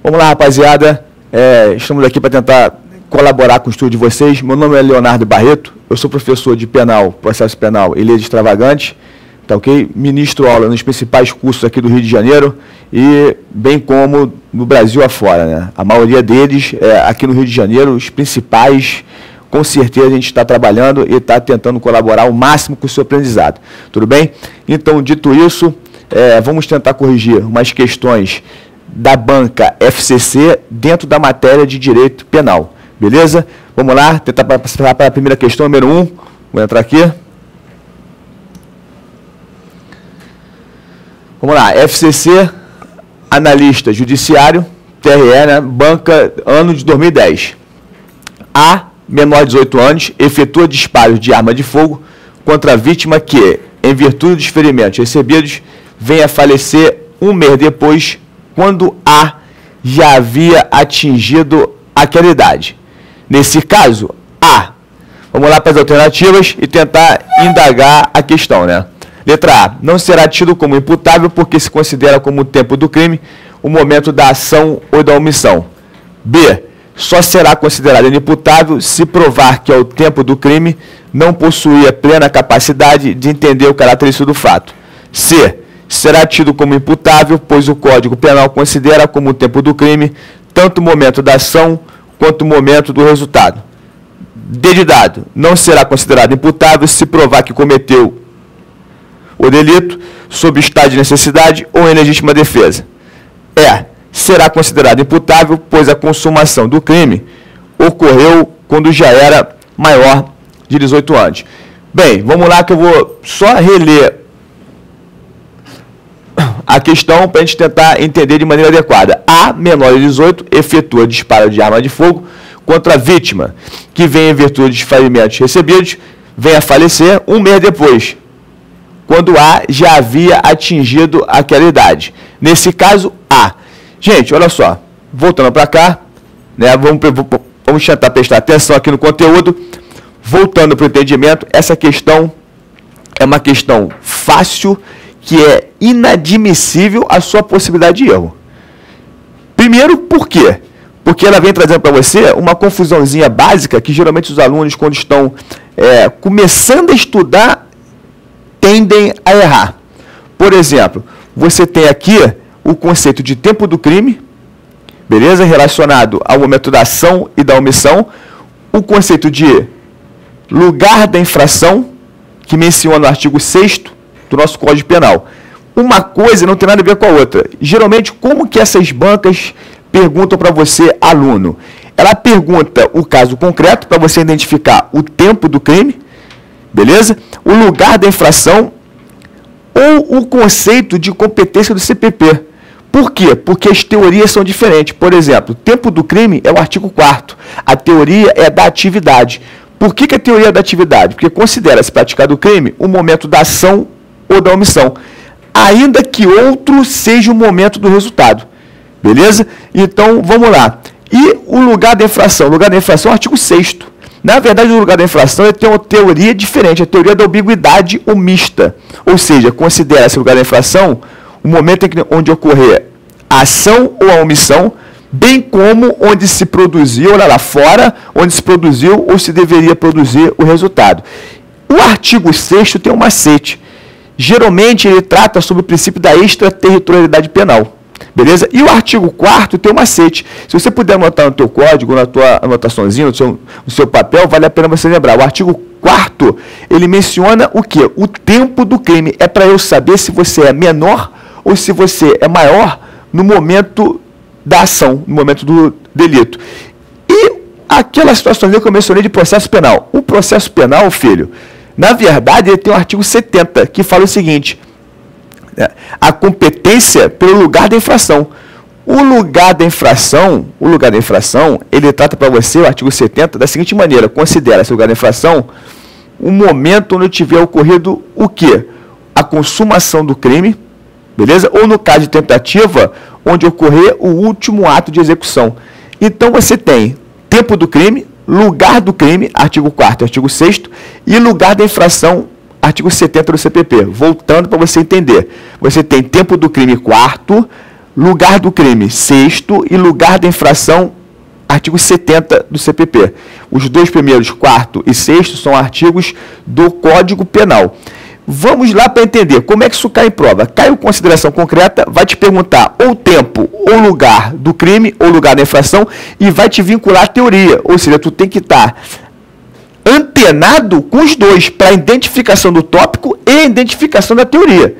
Vamos lá, rapaziada. Estamos aqui para tentar colaborar com o estudo de vocês. Meu nome é Leonardo Barreto, eu sou professor de penal, processo penal e leis extravagantes, tá ok? Ministro aula nos principais cursos aqui do Rio de Janeiro e bem como no Brasil afora, né? A maioria deles aqui no Rio de Janeiro, os principais, com certeza a gente está trabalhando e está tentando colaborar ao máximo com o seu aprendizado. Tudo bem? Então, dito isso, vamos tentar corrigir umas questões da banca FCC dentro da matéria de direito penal. Beleza? Vamos lá, tentar passar para a primeira questão, número 1. Vou entrar aqui. Vamos lá, FCC, analista judiciário, TRE, né, banca, ano de 2010. A, menor de 18 anos, efetua disparos de arma de fogo contra a vítima que, em virtude dos ferimentos recebidos, venha a falecer um mês depois, quando A já havia atingido aquela idade. Nesse caso, A. Vamos lá para as alternativas e tentar indagar a questão, né? Letra A. Não será tido como imputável porque se considera como o tempo do crime o momento da ação ou da omissão. B. Só será considerado inimputável se provar que ao tempo do crime não possuía plena capacidade de entender o caráter do fato. C. Será tido como imputável, pois o Código Penal considera como o tempo do crime tanto o momento da ação quanto o momento do resultado. D de dado, não será considerado imputável se provar que cometeu o delito sob estado de necessidade ou em legítima defesa. E. Será considerado imputável, pois a consumação do crime ocorreu quando já era maior de 18 anos. Bem, vamos lá que eu vou só reler a questão para a gente tentar entender de maneira adequada. A, menor de 18, efetua disparo de arma de fogo contra a vítima, que vem em virtude dos ferimentos recebidos, vem a falecer um mês depois, quando A já havia atingido aquela idade. Nesse caso, A. Gente, olha só, voltando para cá, né, vamos tentar prestar atenção aqui no conteúdo. Voltando para o entendimento, essa questão é uma questão fácil, que é inadmissível a sua possibilidade de erro. Primeiro, por quê? Porque ela vem trazendo para você uma confusãozinha básica que geralmente os alunos, quando estão começando a estudar, tendem a errar. Por exemplo, você tem aqui o conceito de tempo do crime, beleza? Relacionado ao momento da ação e da omissão. O conceito de lugar da infração, que menciona no artigo 6º do nosso Código Penal. Uma coisa não tem nada a ver com a outra. Geralmente, como que essas bancas perguntam para você, aluno? Ela pergunta o caso concreto para você identificar o tempo do crime, beleza? O lugar da infração ou o conceito de competência do CPP. Por quê? Porque as teorias são diferentes. Por exemplo, o tempo do crime é o artigo 4º. A teoria é da atividade. Por que a teoria é da atividade? Porque considera-se praticado o crime o momento da ação ou da omissão, ainda que outro seja o momento do resultado. Beleza? Então, vamos lá. E o lugar da infração? O lugar da infração é o artigo 6º. Na verdade, o lugar da infração tem uma teoria diferente, a teoria da ambiguidade omista. Ou seja, considera-se o lugar da infração o momento onde ocorrer a ação ou a omissão, bem como onde se produziu, olha lá fora, onde se produziu ou se deveria produzir o resultado. O artigo 6º tem um macete. Geralmente, ele trata sobre o princípio da extraterritorialidade penal. Beleza? E o artigo 4º tem um macete. Se você puder anotar no teu código, na tua anotaçãozinha, no seu papel, vale a pena você lembrar. O artigo 4º, ele menciona o quê? O tempo do crime. É para eu saber se você é menor ou se você é maior no momento da ação, no momento do delito. E aquela situação que eu mencionei de processo penal. O processo penal, filho, na verdade, ele tem o artigo 70, que fala o seguinte: a competência pelo lugar da infração. O lugar da infração, ele trata para você, o artigo 70, da seguinte maneira: considera-se o lugar da infração o momento onde tiver ocorrido o quê? A consumação do crime, beleza? Ou no caso de tentativa, onde ocorrer o último ato de execução. Então você tem tempo do crime, lugar do crime, artigo 4º, artigo 6º, e lugar da infração, artigo 70 do CPP. Voltando para você entender. Você tem tempo do crime 4º, lugar do crime, sexto, e lugar da infração, artigo 70 do CPP. Os dois primeiros, quarto e sexto, são artigos do Código Penal. Vamos lá para entender como é que isso cai em prova. Cai em consideração concreta, vai te perguntar ou tempo ou lugar do crime ou lugar da infração e vai te vincular à teoria. Ou seja, tu tem que estar antenado com os dois para a identificação do tópico e a identificação da teoria.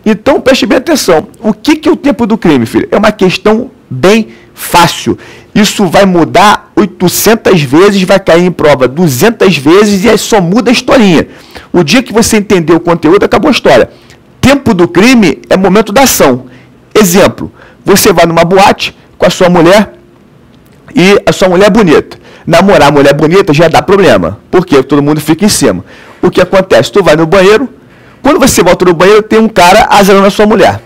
Então, preste bem atenção. O que é o tempo do crime, filho? É uma questão bem fácil. Isso vai mudar 800 vezes, vai cair em prova 200 vezes e aí só muda a historinha. O dia que você entender o conteúdo, acabou a história. Tempo do crime é momento da ação. Exemplo, você vai numa boate com a sua mulher e a sua mulher é bonita. Namorar a mulher bonita já dá problema. Por quê? Todo mundo fica em cima. O que acontece? Tu vai no banheiro, quando você volta no banheiro, tem um cara azarando a sua mulher.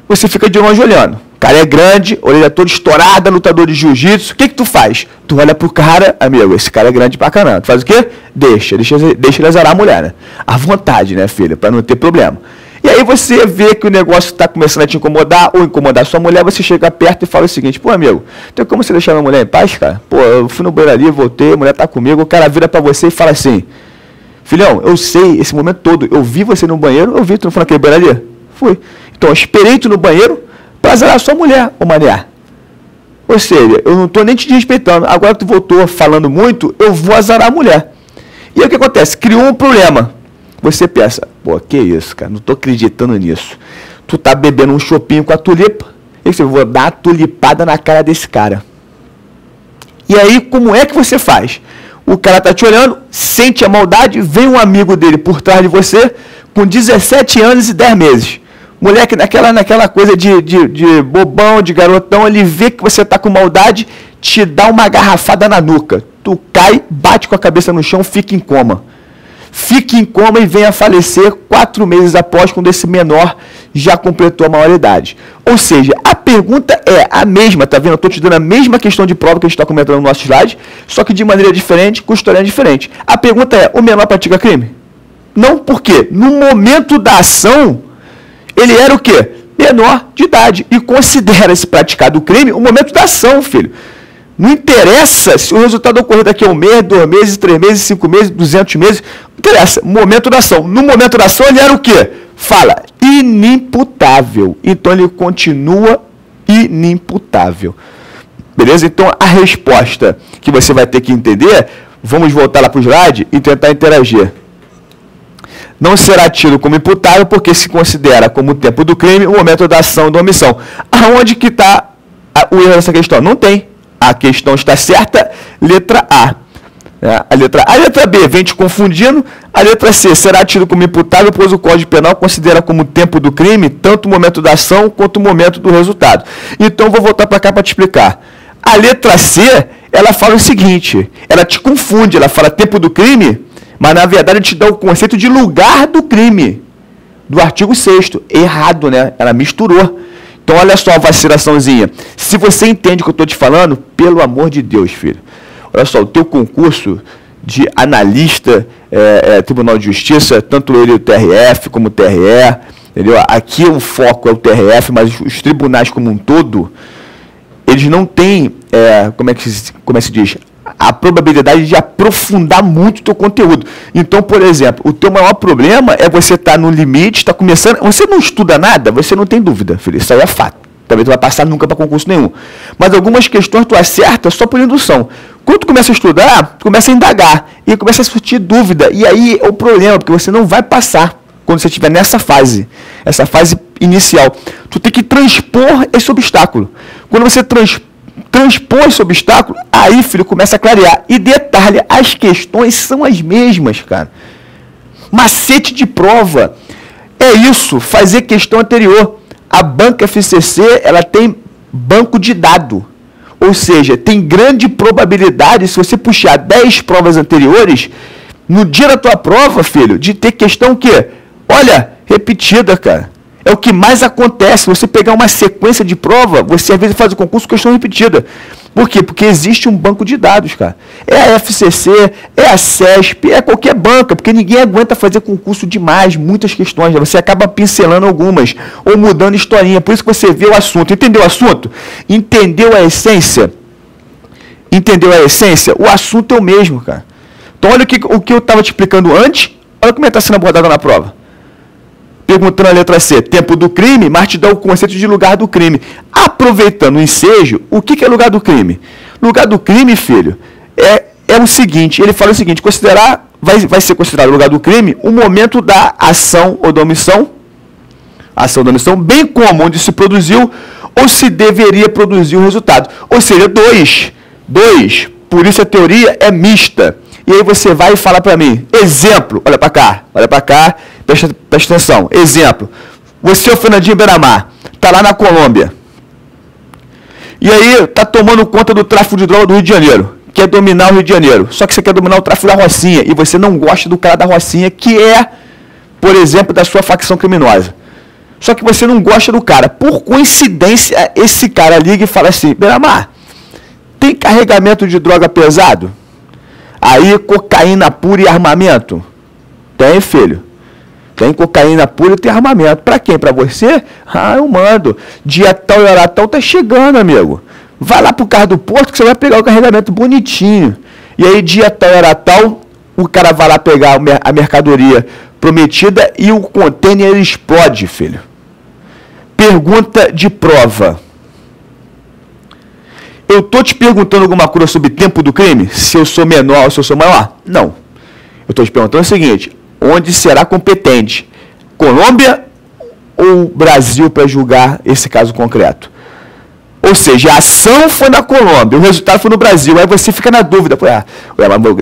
Você fica de longe olhando. O cara é grande, orelha toda estourada, lutador de jiu-jitsu. O que tu faz? Tu olha pro cara, amigo, esse cara é grande pra caramba. Tu faz o quê? Deixa ele azarar a mulher, né? À vontade, né, filha? Pra não ter problema. E aí você vê que o negócio tá começando a te incomodar ou incomodar a sua mulher, você chega perto e fala o seguinte: pô, amigo, tem como você deixar minha mulher em paz, cara? Pô, eu fui no banheiro ali, voltei, a mulher tá comigo, o cara vira pra você e fala assim: filhão, eu sei esse momento todo, eu vi você no banheiro, eu vi tu não foi naquele banheiro ali? Fui. Então, eu esperei tu no banheiro pra azarar a sua mulher, ô mané. Ou seja, eu não tô nem te respeitando, agora tu voltou falando muito, eu vou azarar a mulher. E aí o que acontece? Criou um problema. Você pensa, pô, que isso, cara, não tô acreditando nisso. Tu tá bebendo um chopinho com a tulipa, e você vou dar a tulipada na cara desse cara. E aí, como é que você faz? O cara tá te olhando, sente a maldade, vem um amigo dele por trás de você, com 17 anos e 10 meses. Moleque, naquela coisa de bobão, de garotão, ele vê que você tá com maldade, te dá uma garrafada na nuca. Tu cai, bate com a cabeça no chão, fica em coma. Fica em coma e vem a falecer 4 meses após, quando esse menor já completou a maioridade. Ou seja, a pergunta é a mesma, tá vendo? Eu estou te dando a mesma questão de prova que a gente está comentando no nosso slide, só que de maneira diferente, com história diferente. A pergunta é, o menor pratica crime? Não, por quê? No momento da ação, ele era o quê? Menor de idade. E considera-se praticado o crime o momento da ação, filho. Não interessa se o resultado ocorrer daqui a 1 mês, 2 meses, 3 meses, 5 meses, 200 meses. Não interessa. Momento da ação. No momento da ação, ele era o quê? Fala, inimputável. Então, ele continua inimputável. Beleza? Então, a resposta que você vai ter que entender, vamos voltar lá para o slide e tentar interagir. Não será tido como imputável porque se considera como o tempo do crime o momento da ação ou da omissão. Aonde que está o erro dessa questão? Não tem. A questão está certa, letra A. A letra B vem te confundindo. A letra C será tido como imputável, pois o Código Penal considera como tempo do crime tanto o momento da ação quanto o momento do resultado. Então, vou voltar para cá para te explicar. A letra C, ela fala o seguinte, ela te confunde, ela fala tempo do crime, mas na verdade te dá o conceito de lugar do crime, do artigo 6º. Errado, né? Ela misturou. Então, olha só a vacilaçãozinha. Se você entende o que eu estou te falando, pelo amor de Deus, filho. Olha só, o teu concurso de analista, Tribunal de Justiça, tanto ele o TRF como o TRE, entendeu? Aqui o foco é o TRF, mas os tribunais como um todo, eles não têm, como é que se diz, a probabilidade de aprofundar muito o teu conteúdo. Então, por exemplo, o teu maior problema é você estar no limite, está começando, você não estuda nada, você não tem dúvida, filho, isso aí é fato. Talvez tu vai passar nunca para concurso nenhum. Mas algumas questões tu acerta só por indução. Quando tu começa a estudar, tu começa a indagar e começa a surtir dúvida. E aí é o problema, porque você não vai passar quando você estiver nessa fase, essa fase inicial. Tu tem que transpor esse obstáculo. Quando você transpor esse obstáculo, aí, filho, começa a clarear. E detalhe, as questões são as mesmas, cara. Macete de prova é isso, fazer questão anterior. A banca FCC, ela tem banco de dado. Ou seja, tem grande probabilidade, se você puxar 10 provas anteriores, no dia da tua prova, filho, de ter questão o quê? Olha, repetida, cara. É o que mais acontece. Você pegar uma sequência de prova, você às vezes faz o concurso com questão repetida. Por quê? Porque existe um banco de dados, cara. É a FCC, é a CESP, é qualquer banca, porque ninguém aguenta fazer concurso demais, muitas questões. Você acaba pincelando algumas, ou mudando historinha. Por isso que você vê o assunto. Entendeu o assunto? Entendeu a essência? Entendeu a essência? O assunto é o mesmo, cara. Então olha o que eu estava te explicando antes, olha como está sendo abordado na prova. Perguntando a letra C, tempo do crime, mas te dá o conceito de lugar do crime. Aproveitando o ensejo, o que é lugar do crime? Lugar do crime, filho, é o seguinte, ele fala o seguinte, vai ser considerado lugar do crime o momento da ação ou da omissão, bem como onde se produziu ou se deveria produzir o resultado. Ou seja, dois, por isso a teoria é mista. E aí você vai e fala para mim, exemplo, olha para cá, presta atenção, exemplo, você, o Fernandinho Beiramar, está lá na Colômbia, e aí está tomando conta do tráfico de droga do Rio de Janeiro, quer dominar o Rio de Janeiro, só que você quer dominar o tráfico da Rocinha, e você não gosta do cara da Rocinha, que é, por exemplo, da sua facção criminosa. Só que você não gosta do cara. Por coincidência, esse cara liga e fala assim, Beiramar, tem carregamento de droga pesado? Aí, cocaína pura e armamento? Tem, filho. Tem cocaína pura e tem armamento. Para quem? Para você? Ah, eu mando. Dia tal e hora tal tá chegando, amigo. Vai lá pro carro do porto que você vai pegar o carregamento bonitinho. E aí, dia tal e hora tal, o cara vai lá pegar a mercadoria prometida e o container explode, filho. Pergunta de prova. Eu estou te perguntando alguma coisa sobre tempo do crime? Se eu sou menor ou se eu sou maior? Não. Eu estou te perguntando o seguinte, onde será competente? Colômbia ou Brasil para julgar esse caso concreto? Ou seja, a ação foi na Colômbia, o resultado foi no Brasil. Aí você fica na dúvida.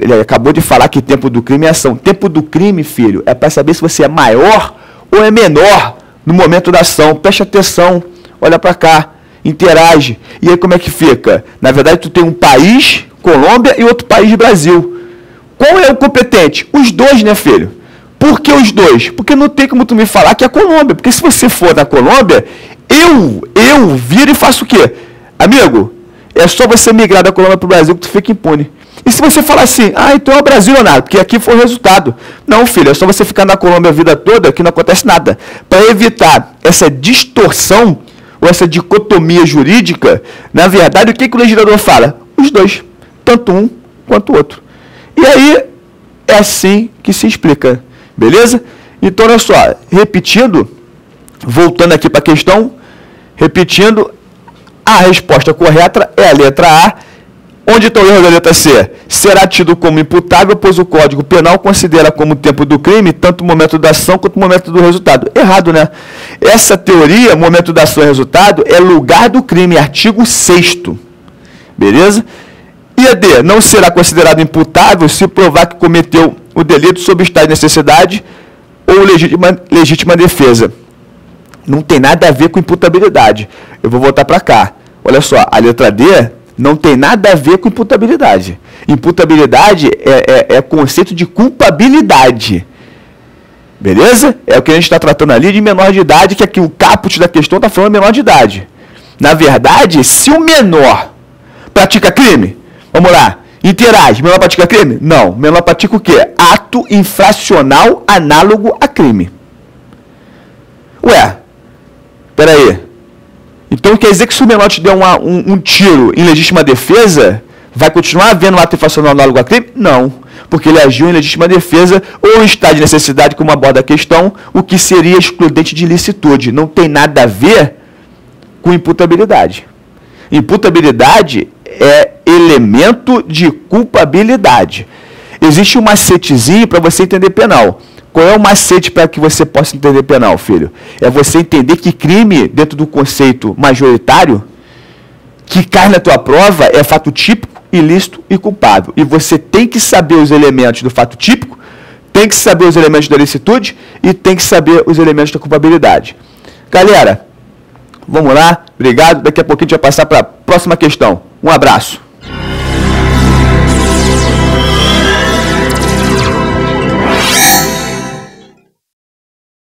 Ele acabou de falar que tempo do crime é ação. Tempo do crime, filho, é para saber se você é maior ou é menor no momento da ação. Preste atenção, olha para cá. Interage. E aí como é que fica? Na verdade, tu tem um país, Colômbia, e outro país, Brasil. Qual é o competente? Os dois, né, filho? Por que os dois? Porque não tem como tu me falar que é a Colômbia. Porque se você for na Colômbia, eu viro e faço o quê? Amigo, é só você migrar da Colômbia para o Brasil que tu fica impune. E se você falar assim, então é o Brasil, Leonardo, porque aqui foi o resultado. Não, filho, é só você ficar na Colômbia a vida toda que não acontece nada. Para evitar essa distorção ou essa dicotomia jurídica, na verdade, o que o legislador fala? Os dois, tanto um quanto o outro. E aí, é assim que se explica, beleza? Então, olha só, repetindo, voltando aqui para a questão, repetindo, a resposta correta é a letra A. Onde está o erro da letra C? Será tido como imputável, pois o Código Penal considera como tempo do crime tanto o momento da ação quanto o momento do resultado. Errado, né? Essa teoria, momento da ação e resultado, é lugar do crime, artigo 6º. Beleza? E a D, não será considerado imputável se provar que cometeu o delito sob estado de necessidade ou legítima defesa. Não tem nada a ver com imputabilidade. Eu vou voltar para cá. Olha só, a letra D não tem nada a ver com imputabilidade. Imputabilidade é conceito de culpabilidade. Beleza? É o que a gente está tratando ali de menor de idade, que aqui o caput da questão está falando menor de idade. Na verdade, se o menor pratica crime, vamos lá, interage, menor pratica crime? Não. Menor pratica o quê? Ato infracional análogo a crime. Ué, peraí. Então quer dizer que se o menor te der um tiro em legítima defesa, vai continuar havendo um ato infracional análogo a crime? Não, porque ele agiu em legítima defesa ou em estado de necessidade, como aborda a questão, o que seria excludente de ilicitude. Não tem nada a ver com imputabilidade. Imputabilidade é elemento de culpabilidade. Existe um macetezinho para você entender penal. Qual é o macete para que você possa entender penal, filho? É você entender que crime, dentro do conceito majoritário, que cai na tua prova, é fato típico, ilícito e culpável. E você tem que saber os elementos do fato típico, tem que saber os elementos da ilicitude e tem que saber os elementos da culpabilidade. Galera, vamos lá. Obrigado. Daqui a pouquinho a gente vai passar para a próxima questão. Um abraço.